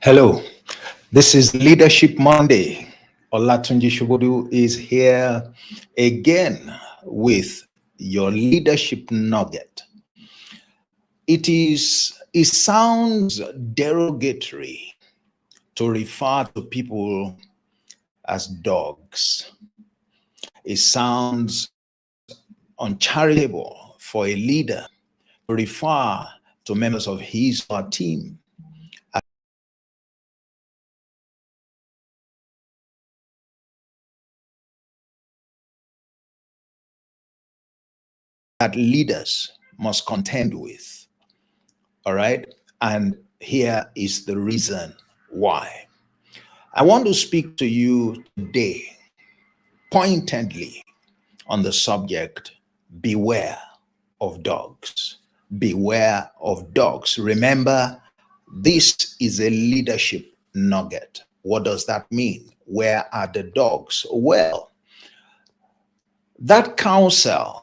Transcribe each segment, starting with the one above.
Hello, this is Leadership Monday. Olatunji Shubodu is here again with your leadership nugget. It sounds derogatory to refer to people as dogs. It sounds uncharitable for a leader to refer to members of his or her team that leaders must contend with. All right. And here is the reason why. I want to speak to you today pointedly on the subject beware of dogs. Beware of dogs. Remember, this is a leadership nugget. What does that mean? Where are the dogs? Well, that counsel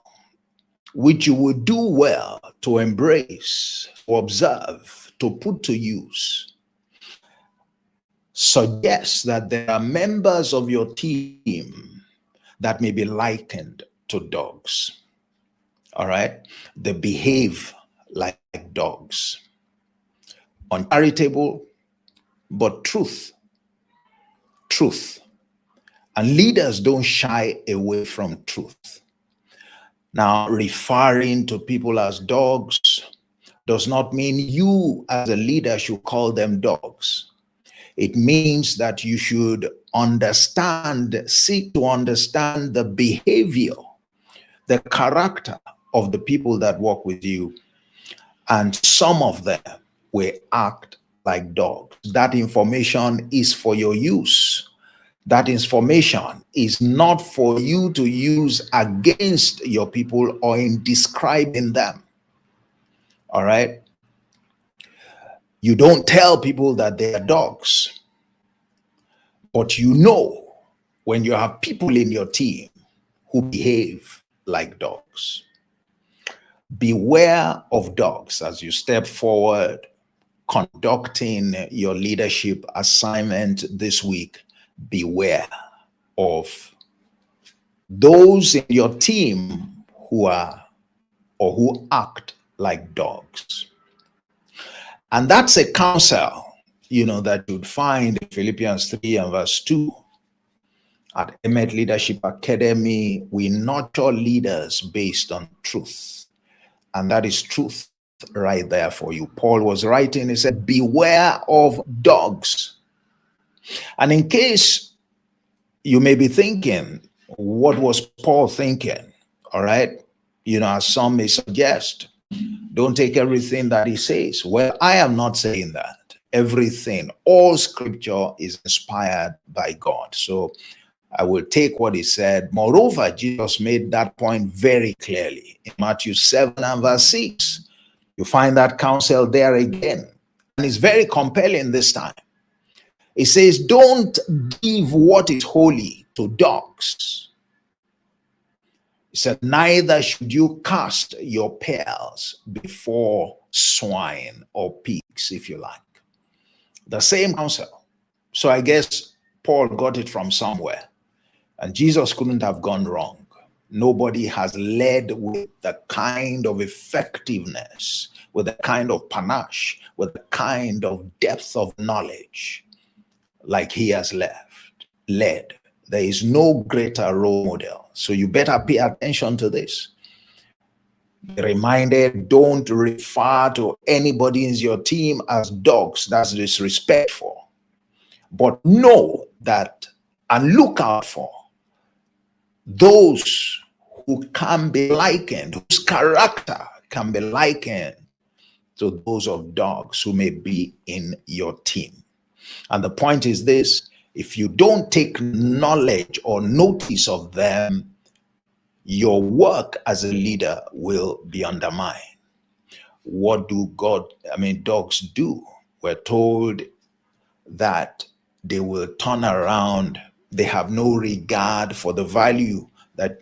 which you would do well to embrace, to observe, to put to use, suggests that there are members of your team that may be likened to dogs. All right? They behave like dogs. Uncharitable, but truth. And leaders don't shy away from truth. Now, referring to people as dogs does not mean you as a leader should call them dogs. It means that you should seek to understand the behavior, the character of the people that work with you. And some of them will act like dogs. That information is for your use. That information is not for you to use against your people or in describing them. All right? You don't tell people that they are dogs, but you know when you have people in your team who behave like dogs. Beware of dogs as you step forward conducting your leadership assignment this week. Beware of those in your team who are or who act like dogs. And that's a counsel, that you'd find in Philippians 3 and verse 2. At Emet Leadership Academy, we nurture leaders based on truth. And that is truth right there for you. Paul was writing, he said, beware of dogs. And in case you may be thinking, what was Paul thinking? All right. As some may suggest, don't take everything that he says. Well, I am not saying that. Everything, all scripture is inspired by God. So I will take what he said. Moreover, Jesus made that point very clearly in Matthew 7 and verse 6. You find that counsel there again. And it's very compelling this time. It says, don't give what is holy to dogs. He said, neither should you cast your pearls before swine or pigs, if you like. The same counsel. So I guess Paul got it from somewhere. And Jesus couldn't have gone wrong. Nobody has led with the kind of effectiveness, with the kind of panache, with the kind of depth of knowledge like he has led. There is no greater role model. So you better pay attention to this. Be reminded, don't refer to anybody in your team as dogs. That's disrespectful. But know that and look out for those who can be likened, whose character can be likened to those of dogs who may be in your team. And the point is this: if you don't take knowledge or notice of them, your work as a leader will be undermined. What do dogs do? We're told that they will turn around. They have no regard for the value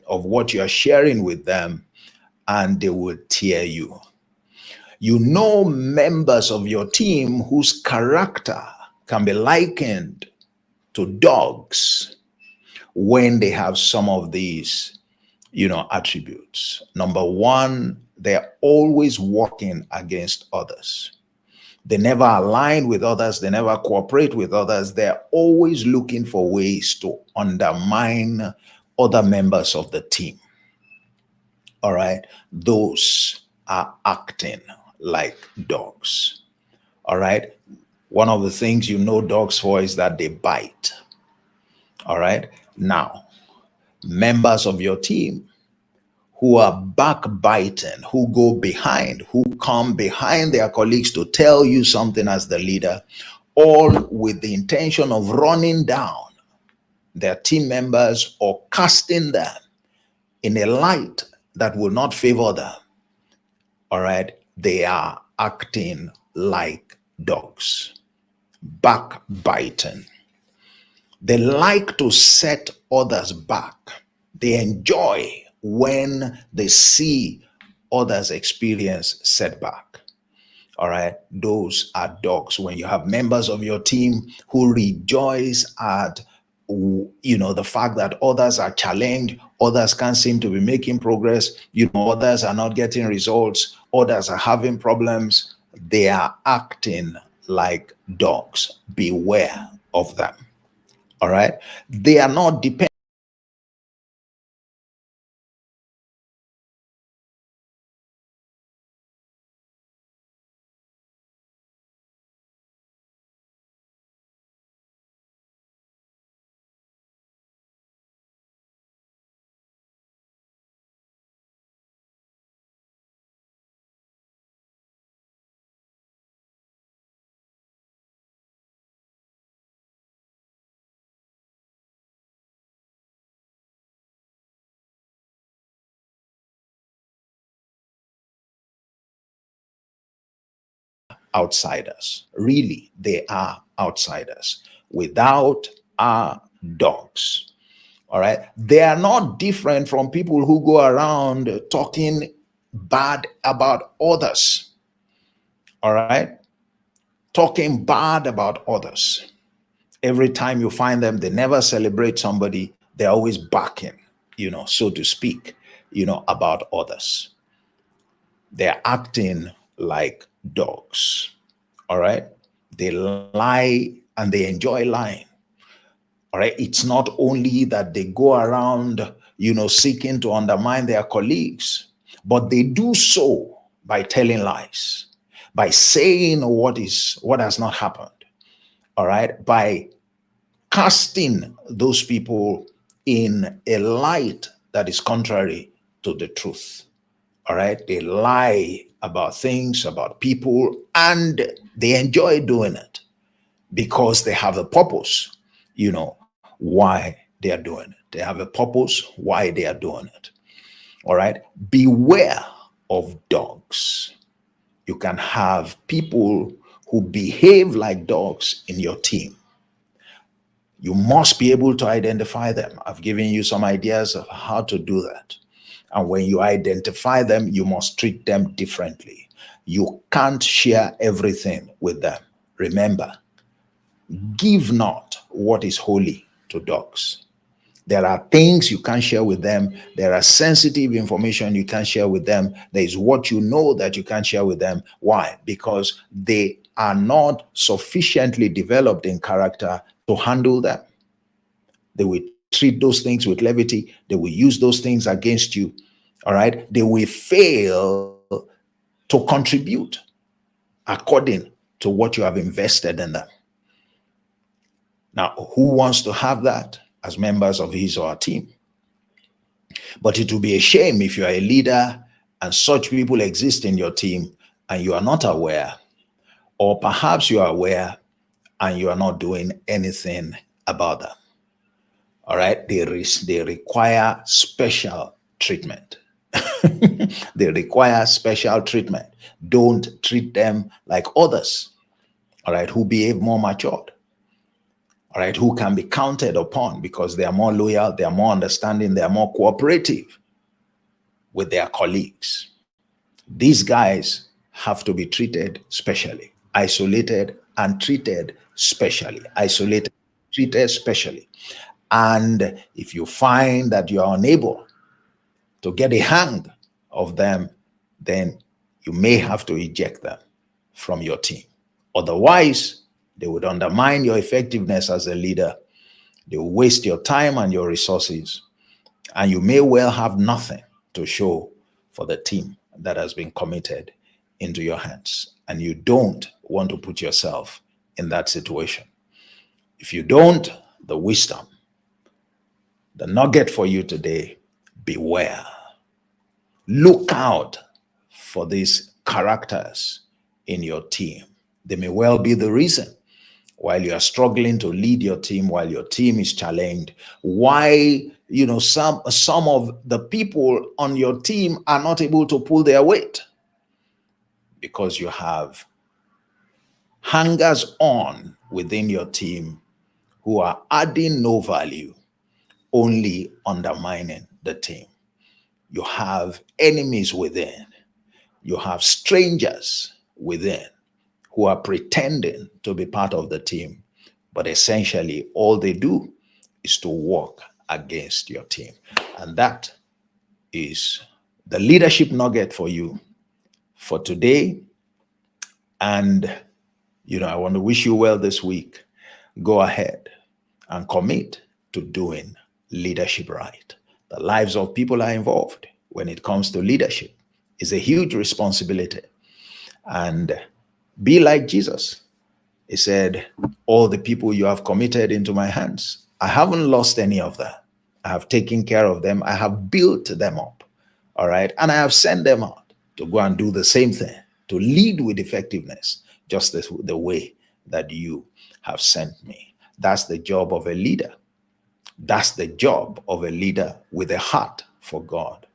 of what you are sharing with them, and they will tear you. You know members of your team whose character can be likened to dogs when they have some of these, attributes. Number one, they're always working against others. They never align with others. They never cooperate with others. They're always looking for ways to undermine other members of the team. All right. Those are acting like dogs. All right. One of the things you know dogs for is that they bite. All right. Now, members of your team who are backbiting, who go behind, who come behind their colleagues to tell you something as the leader, all with the intention of running down their team members or casting them in a light that will not favor them. All right, they are acting like dogs, backbiting. They like to set others back. They enjoy when they see others experience setback. All right, those are dogs. When you have members of your team who rejoice at the fact that others are challenged, others can't seem to be making progress, others are not getting results, others are having problems, they are acting like dogs. Beware of them. All right, they are not dependent outsiders. Really, they are outsiders. Without our dogs. All right. They are not different from people who go around talking bad about others. All right. Talking bad about others. Every time you find them, they never celebrate somebody. They're always backing, so to speak, about others. They're acting like dogs. All right. They lie and they enjoy lying. All right. It's not only that they go around, seeking to undermine their colleagues, but they do so by telling lies, by saying what has not happened. All right. By casting those people in a light that is contrary to the truth. All right. They lie about things, about people, and they enjoy doing it because they have a purpose, why they are doing it. They have a purpose why they are doing it. All right. Beware of dogs. You can have people who behave like dogs in your team. You must be able to identify them. I've given you some ideas of how to do that. And when you identify them, you must treat them differently. You can't share everything with them. Remember, give not what is holy to dogs. There are things you can't share with them. There are sensitive information you can't share with them. There is what you know that you can't share with them. Why? Because they are not sufficiently developed in character to handle them. They will treat those things with levity. They will use those things against you. All right. They will fail to contribute according to what you have invested in them. Now, who wants to have that as members of his or her team? But it will be a shame if you are a leader and such people exist in your team and you are not aware, or perhaps you are aware and you are not doing anything about them. All right, they require special treatment. They require special treatment. Don't treat them like others, all right, who behave more matured, all right, who can be counted upon because they are more loyal, they are more understanding, they are more cooperative with their colleagues. These guys have to be treated specially, isolated and treated specially, isolated, treated specially. And if you find that you are unable to get a hang of them, then you may have to eject them from your team. Otherwise, they would undermine your effectiveness as a leader. They will waste your time and your resources, and you may well have nothing to show for the team that has been committed into your hands. And you don't want to put yourself in that situation. If you don't, the wisdom, the nugget for you today, beware. Look out for these characters in your team. They may well be the reason while you are struggling to lead your team, while your team is challenged, why some of the people on your team are not able to pull their weight, because you have hangers on within your team who are adding no value, only undermining the team. You have enemies within. You have strangers within who are pretending to be part of the team, but essentially all they do is to work against your team. And that is the leadership nugget for you for today. And, I want to wish you well this week. Go ahead and commit to doing leadership right. The lives of people are involved when it comes to leadership. It's a huge responsibility. And be like Jesus. He said, all the people you have committed into my hands, I haven't lost any of them. I have taken care of them. I have built them up. All right. And I have sent them out to go and do the same thing, to lead with effectiveness, just the way that you have sent me. That's the job of a leader. That's the job of a leader with a heart for God.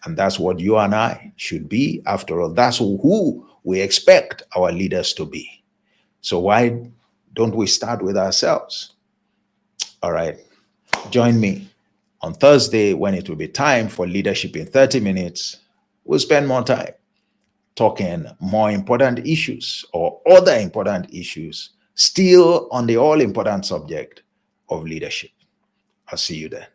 And that's what you and I should be. After all, that's who we expect our leaders to be. So why don't we start with ourselves? All right. Join me on Thursday when it will be time for Leadership in 30 Minutes. We'll spend more time talking more important issues or other important issues, still on the all-important subject of leadership. I'll see you there.